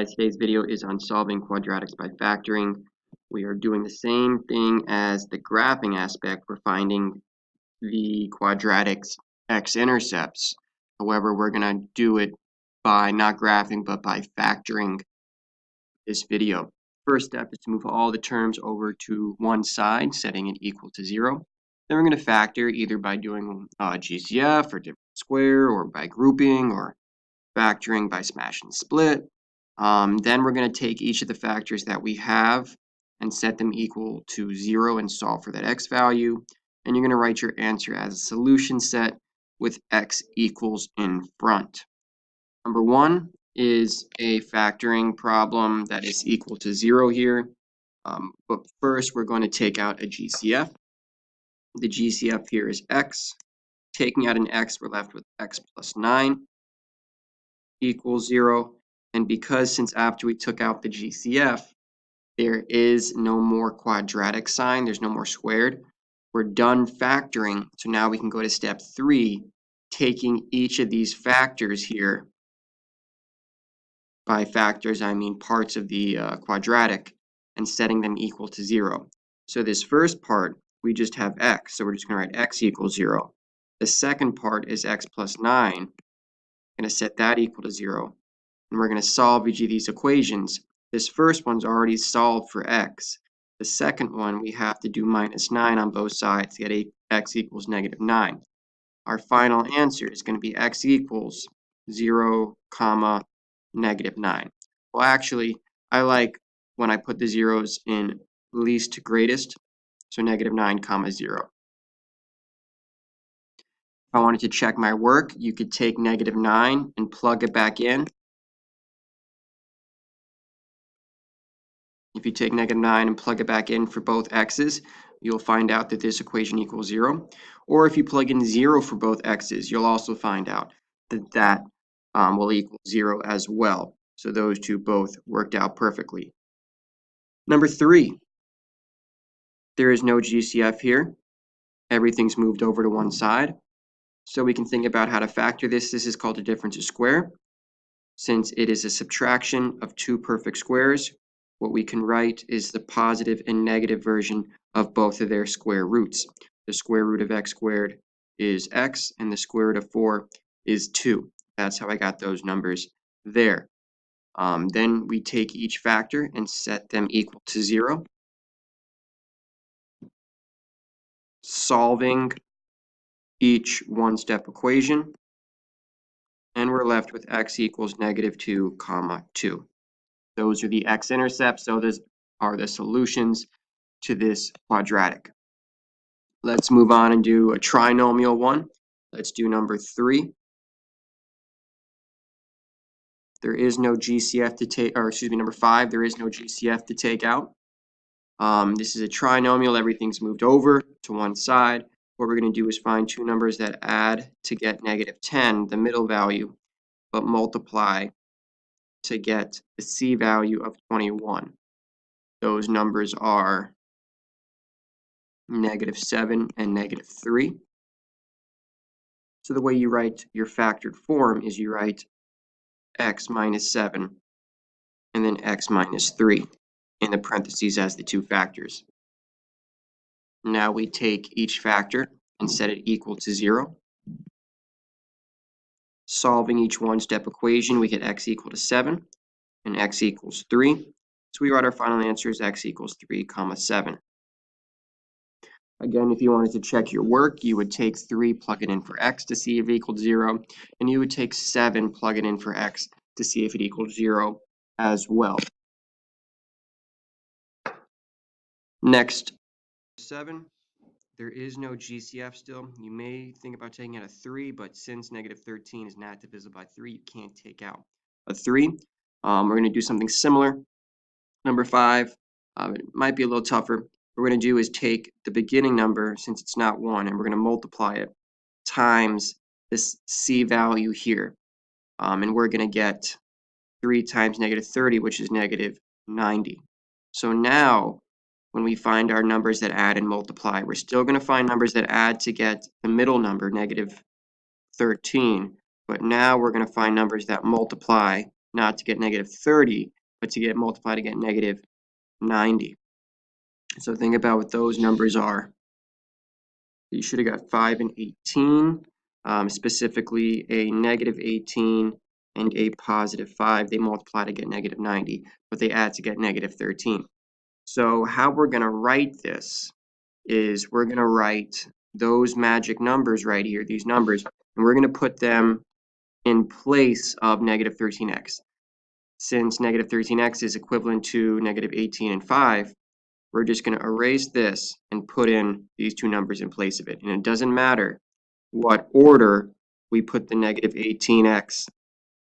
Today's video is on solving quadratics by factoring. We are doing the same thing as the graphing aspect. We're finding the quadratics x-intercepts. However, we're going to do it by not graphing, but by factoring this video. First step is to move all the terms over to one side, setting it equal to 0. Then we're going to factor either by doing GCF or different square, or by grouping, or factoring by smash and split. Then we're going to take each of the factors that we have and set them equal to 0 and solve for that x value. And you're going to write your answer as a solution set with x equals in front. Number 1 is a factoring problem that is equal to 0 here. But first, we're going to take out a GCF. The GCF here is x. Taking out an x, we're left with x plus 9 equals 0. And because since after we took out the GCF, there is no more quadratic sign, there's no more squared, we're done factoring. So now we can go to step 3, taking each of these factors here. By factors, I mean parts of the quadratic, and setting them equal to 0. So this first part, we just have x, so we're just going to write x equals 0. The second part is x plus 9. I'm going to set that equal to 0. And we're going to solve each of these equations. This first one's already solved for x. The second one, we have to do minus 9 on both sides to get x equals negative 9. Our final answer is going to be x equals 0, comma, negative 9. Well, actually, I like when I put the zeros in least to greatest, so negative 9, comma, 0. If I wanted to check my work, you could take negative 9 and plug it back in. If you take negative 9 and plug it back in for both x's, you'll find out that this equation equals 0. Or if you plug in 0 for both x's, you'll also find out that that will equal 0 as well. So those two both worked out perfectly. Number 3, there is no GCF here. Everything's moved over to one side. So we can think about how to factor this. This is called a difference of square. Since it is a subtraction of two perfect squares, what we can write is the positive and negative version of both of their square roots. The square root of x squared is x, and the square root of 4 is 2. That's how I got those numbers there. Then we take each factor and set them equal to 0. Solving each one-step equation, and we're left with x equals negative 2, comma, 2. Those are the x-intercepts, so those are the solutions to this quadratic. Let's move on and do a trinomial one. Let's do number 3. There is no GCF to take, or excuse me, number 5, there is no GCF to take out. This is a trinomial, everything's moved over to one side. What we're going to do is find two numbers that add to get negative 10, the middle value, but multiply to get the C value of 21. Those numbers are negative 7 and negative 3. So the way you write your factored form is you write x minus 7 and then x minus 3 in the parentheses as the two factors. Now we take each factor and set it equal to 0. Solving each one-step equation, we get x equal to 7 and x equals 3. So we write our final answer as x equals 3, comma, 7. Again, if you wanted to check your work, you would take 3, plug it in for x to see if it equals 0, and you would take 7, plug it in for x to see if it equals 0 as well. Next, 7. There is no GCF still. You may think about taking out a 3, but since negative 13 is not divisible by 3, you can't take out a 3. We're going to do something similar. Number 5, it might be a little tougher. What we're going to do is take the beginning number, since it's not 1, and we're going to multiply it times this C value here. And we're going to get 3 times negative 30, which is negative 90. So now, when we find our numbers that add and multiply, we're still going to find numbers that add to get the middle number, negative 13. But now we're going to find numbers that multiply not to get negative 30, but to get multiplied to get negative 90. So think about what those numbers are. You should have got 5 and 18, specifically a negative 18 and a positive 5. They multiply to get negative 90, but they add to get negative 13. So how we're going to write this is we're going to write those magic numbers right here, these numbers, and we're going to put them in place of negative 13x. Since negative 13x is equivalent to negative 18 and 5, we're just going to erase this and put in these two numbers in place of it. And it doesn't matter what order we put the negative 18x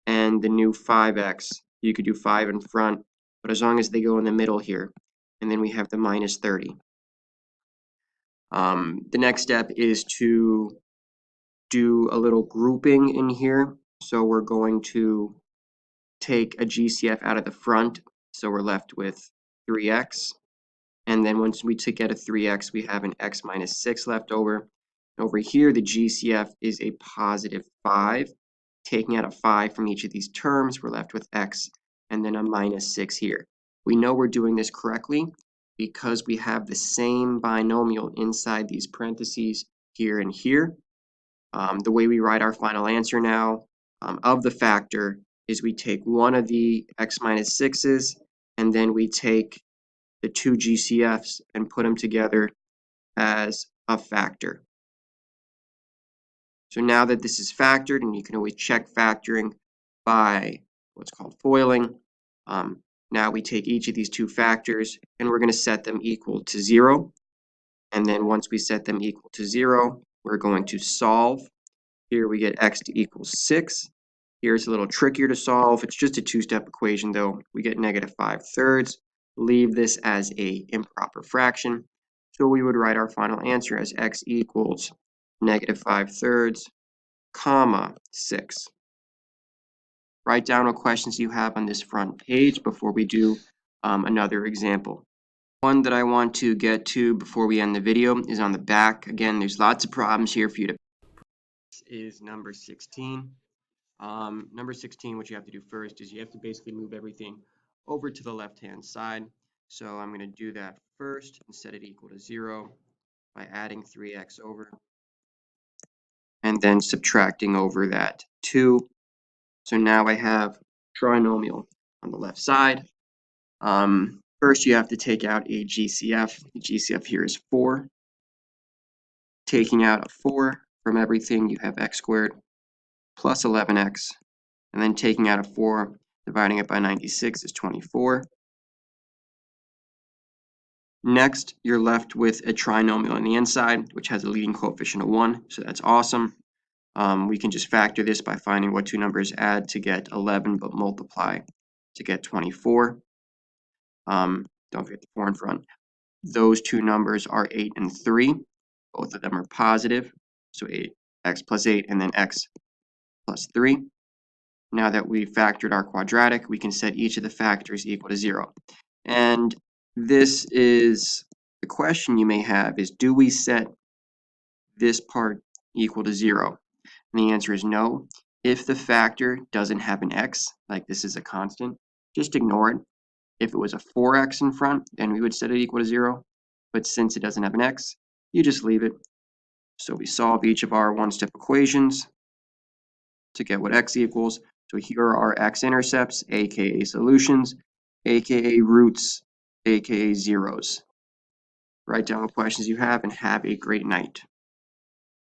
and the new 5x. You could do 5 in front, but as long as they go in the middle here. And then we have the minus 30. The next step is to do a little grouping in here. So we're going to take a GCF out of the front. So we're left with 3x. And then once we get a 3x, we have an x minus 6 left over. Over here, the GCF is a positive 5. Taking out a 5 from each of these terms, we're left with x and then a minus 6 here. We know we're doing this correctly because we have the same binomial inside these parentheses here and here. The way we write our final answer now of the factor is we take one of the x minus 6's and then we take the two GCFs and put them together as a factor. So now that this is factored, and you can always check factoring by what's called foiling, now we take each of these two factors and we're going to set them equal to 0. And then once we set them equal to 0, we're going to solve. Here we get x to equal 6. Here's a little trickier to solve. It's just a two-step equation though. We get negative 5/3. Leave this as a improper fraction. So we would write our final answer as x equals negative 5/3, comma 6. Write down what questions you have on this front page before we do another example. One that I want to get to before we end the video is on the back. Again, there's lots of problems here for you to. This is number 16. Number 16, what you have to do first is you have to basically move everything over to the left-hand side. So I'm going to do that first and set it equal to 0 by adding 3x over and then subtracting over that 2. So now I have trinomial on the left side. First, you have to take out a GCF. The GCF here is 4. Taking out a 4 from everything, you have x squared plus 11x. And then taking out a 4, dividing it by 96 is 24. Next, you're left with a trinomial on the inside, which has a leading coefficient of 1, so that's awesome. We can just factor this by finding what two numbers add to get 11, but multiply to get 24. Don't forget the 4 in front. Those two numbers are 8 and 3. Both of them are positive, so x plus 8 and then x plus 3. Now that we've factored our quadratic, we can set each of the factors equal to 0. And this is the question you may have is, do we set this part equal to 0? And the answer is no. If the factor doesn't have an x, like this is a constant, just ignore it. If it was a 4x in front, then we would set it equal to 0. But since it doesn't have an x, you just leave it. So we solve each of our one-step equations to get what x equals. So here are our x-intercepts, aka solutions, aka roots, aka zeros. Write down what questions you have and have a great night.